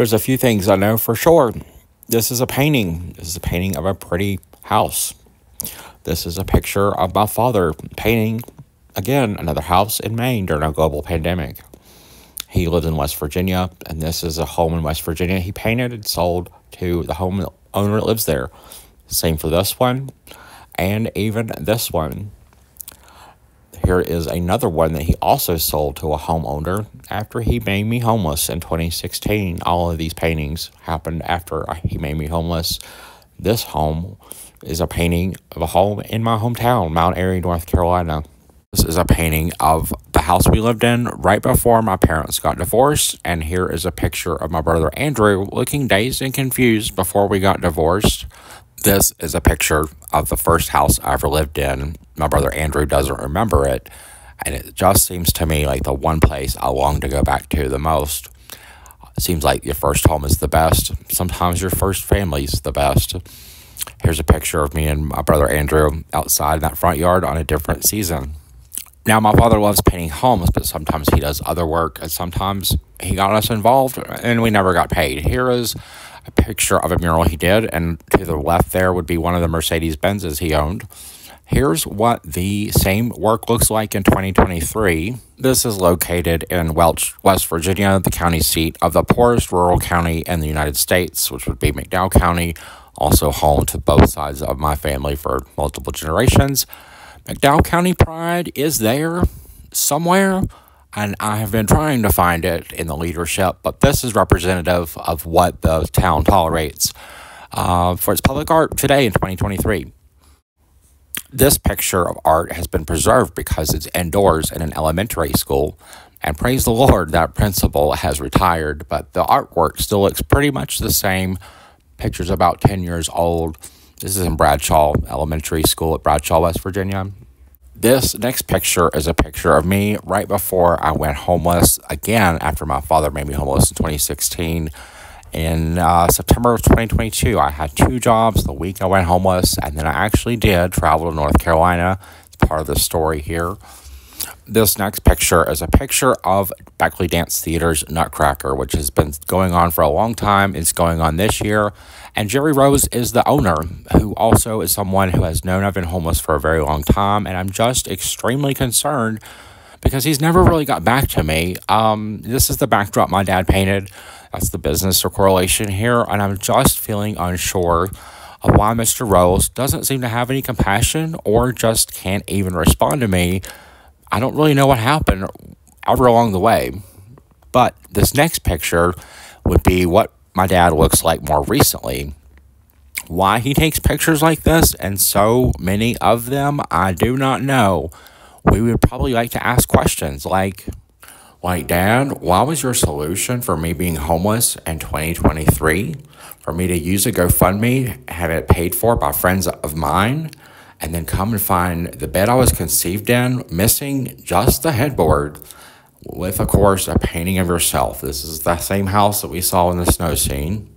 There's a few things I know for sure. This is a painting. This is a painting of a pretty house. This is a picture of my father painting, again, another house in Maine during a global pandemic. He lived in West Virginia, and this is a home in West Virginia he painted and sold to the home owner that lives there. Same for this one, and even this one. Here is another one that he also sold to a homeowner after he made me homeless in 2016. All of these paintings happened after he made me homeless. This home is a painting of a home in my hometown, Mount Airy, North Carolina. This is a painting of the house we lived in right before my parents got divorced. And here is a picture of my brother Andrew looking dazed and confused before we got divorced. This is a picture of the first house I ever lived in. My brother Andrew doesn't remember it, and it just seems to me like the one place I long to go back to the most. It seems like your first home is the best. Sometimes your first family is the best. Here's a picture of me and my brother Andrew outside in that front yard on a different season. Now, my father loves painting homes, but sometimes he does other work, and sometimes he got us involved, and we never got paid. Here is a picture of a mural he did, and to the left there would be one of the Mercedes-Benzes he owned. Here's what the same work looks like in 2023. This is located in Welch, West Virginia, the county seat of the poorest rural county in the United States, which would be McDowell County, also home to both sides of my family for multiple generations. McDowell County pride is there somewhere, and I have been trying to find it in the leadership, but this is representative of what the town tolerates for its public art today in 2023. This picture of art has been preserved because it's indoors in an elementary school, and praise the Lord, that principal has retired, but the artwork still looks pretty much the same. Picture's about 10 years old. This is in Bradshaw Elementary School at Bradshaw, West Virginia. This next picture is a picture of me right before I went homeless, again, after my father made me homeless in 2016. In September of 2022, I had 2 jobs the week I went homeless, and then I actually did travel to North Carolina. It's part of the story here. This next picture is a picture of Beckley Dance Theater's Nutcracker, which has been going on for a long time. It's going on this year. And Jerry Rose is the owner, who also is someone who has known I've been homeless for a very long time. And I'm just extremely concerned because he's never really got back to me. This is the backdrop my dad painted. That's the business or correlation here. And I'm just feeling unsure of why Mr. Rose doesn't seem to have any compassion or just can't even respond to me. I don't really know what happened ever along the way. But this next picture would be what my dad looks like more recently. Why he takes pictures like this, and so many of them, I do not know. We would probably like to ask questions like, Dad, why was your solution for me being homeless in 2023? For me to use a GoFundMe, have it paid for by friends of mine, and then come and find the bed I was conceived in, missing just the headboard, with, of course, a painting of yourself. This is the same house that we saw in the snow scene.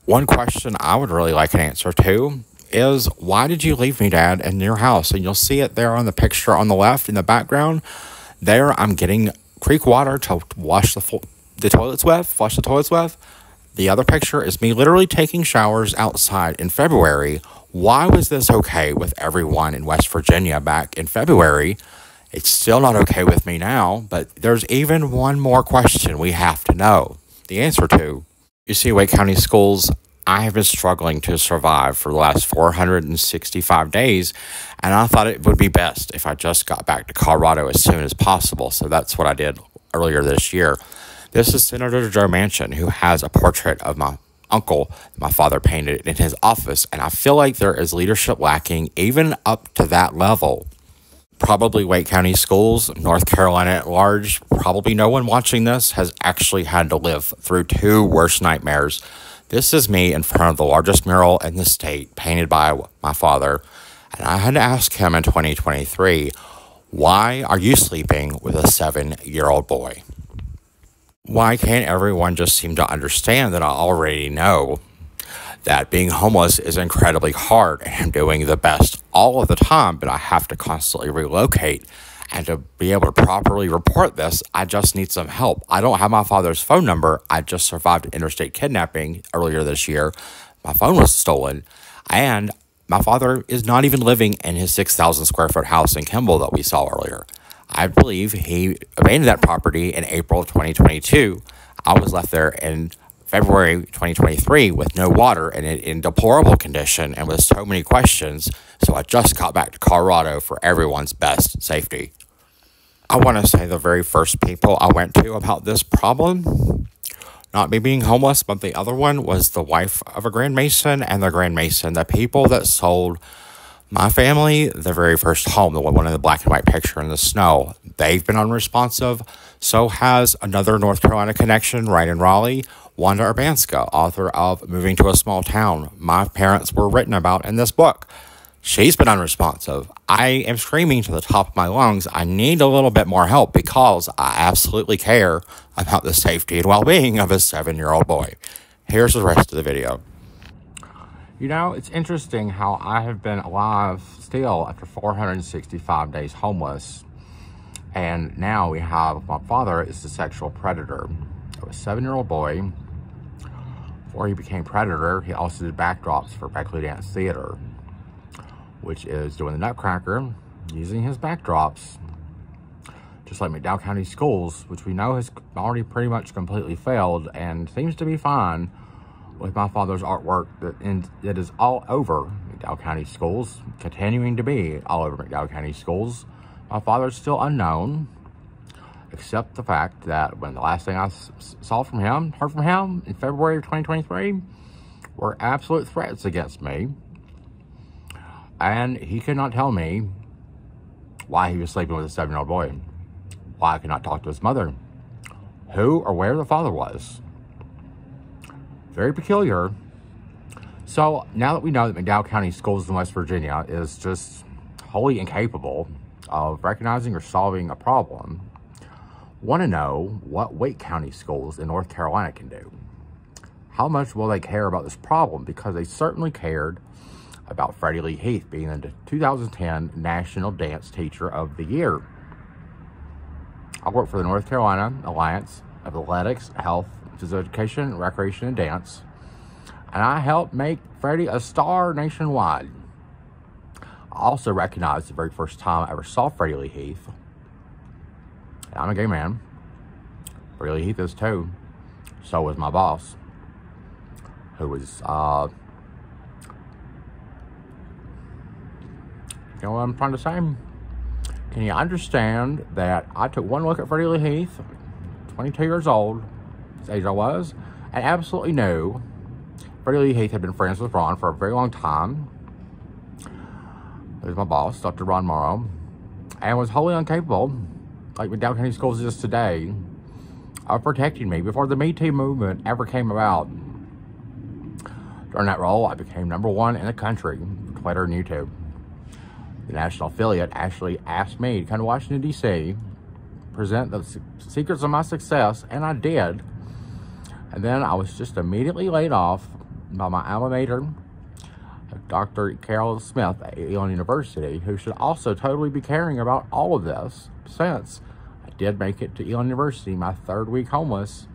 One question I would really like an answer to is, why did you leave me, Dad, in your house? And you'll see it there on the picture on the left in the background. There, I'm getting creek water to wash the toilets with, flush the toilets with. The other picture is me literally taking showers outside in February. Why was this okay with everyone in West Virginia back in February? It's still not okay with me now, but there's even one more question we have to know the answer to. You see, Wake County Schools, I have been struggling to survive for the last 465 days, and I thought it would be best if I just got back to Colorado as soon as possible, so that's what I did earlier this year. This is Senator Joe Manchin, who has a portrait of my uncle my father painted in his office, and I feel like there is leadership lacking even up to that level. Probably Wake County Schools, North Carolina at large, probably no one watching this has actually had to live through 2 worst nightmares. This is me in front of the largest mural in the state, painted by my father, and I had to ask him in 2023, why are you sleeping with a 7-year-old boy? Why can't everyone just seem to understand that I already know that being homeless is incredibly hard, and I'm doing the best all of the time, but I have to constantly relocate, And to be able to properly report this, I just need some help. I don't have my father's phone number. I just survived an interstate kidnapping earlier this year. My phone was stolen. And my father is not even living in his 6,000 square foot house in Kimball that we saw earlier. I believe he abandoned that property in April of 2022. I was left there in February 2023 with no water and in deplorable condition and with so many questions. So I just got back to Colorado for everyone's best safety. I want to say the very first people I went to about this problem, not me being homeless, but the other one was the wife of a Grand Mason and the Grand Mason, the people that sold my family the very first home, the one in the black and white picture in the snow. They've been unresponsive. So has another North Carolina connection right in Raleigh, Wanda Urbanska, author of Moving to a Small Town. My parents were written about in this book. She's been unresponsive. I am screaming to the top of my lungs, I need a little bit more help because I absolutely care about the safety and well-being of a 7-year-old boy. Here's the rest of the video. You know, it's interesting how I have been alive still after 465 days homeless. And now we have my father is the sexual predator. A 7-year-old boy. Before he became predator, he also did backdrops for Beckley Dance Theater, which is doing the Nutcracker, using his backdrops, just like McDowell County Schools, which we know has already pretty much completely failed and seems to be fine with my father's artwork and it is all over McDowell County Schools, continuing to be all over McDowell County Schools. My father's still unknown, except the fact that when the last thing I heard from him in February of 2023 were absolute threats against me. And he could not tell me why he was sleeping with a 7-year-old boy, why I could not talk to his mother, who or where the father was. Very peculiar. So now that we know that McDowell County Schools in West Virginia is just wholly incapable of recognizing or solving a problem, want to know what Wake County Schools in North Carolina can do. How much will they care about this problem? Because they certainly cared about Freddie Lee Heath being the 2010 National Dance Teacher of the Year. I work for the North Carolina Alliance of Athletics, Health, Physical Education, Recreation, and Dance, and I helped make Freddie a star nationwide. I also recognized the very first time I ever saw Freddie Lee Heath. I'm a gay man. Freddie Lee Heath is too. So was my boss, who was, you know what I'm trying to say? Can you understand that I took one look at Freddie Lee Heath, 22 years old, his age I was, and absolutely knew Freddie Lee Heath had been friends with Ron for a very long time. He was my boss, Dr. Ron Morrow, and was wholly incapable, like McDowell County Schools is today, of protecting me before the Me Too movement ever came about. During that role, I became #1 in the country for Twitter and YouTube. The national affiliate actually asked me to come to Washington, D.C., present the secrets of my success, and I did. And then I was just immediately laid off by my alma mater, Dr. Carol Smith at Elon University, who should also totally be caring about all of this, since I did make it to Elon University my 3rd week homeless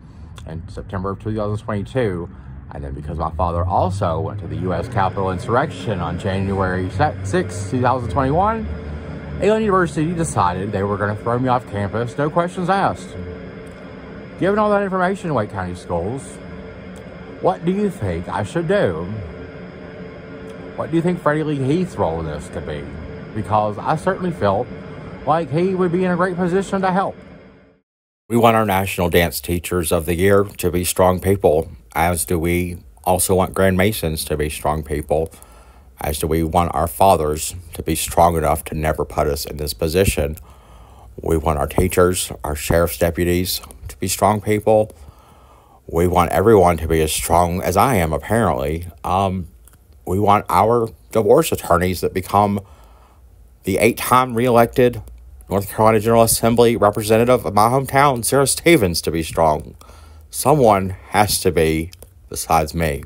in September of 2022. And then because my father also went to the U.S. Capitol insurrection on January 6, 2021, Elon University decided they were going to throw me off campus, no questions asked. Given all that information in Wake County Schools, what do you think I should do? What do you think Freddie Lee Heath's role in this could be? Because I certainly felt like he would be in a great position to help. We want our National Dance Teachers of the Year to be strong people, as do we also want Grand Masons to be strong people, as do we want our fathers to be strong enough to never put us in this position. We want our teachers, our sheriff's deputies to be strong people. We want everyone to be as strong as I am, apparently. We want our divorce attorneys that become the 8-time reelected North Carolina General Assembly representative of my hometown, Sarah Stevens, to be strong. Someone has to be besides me.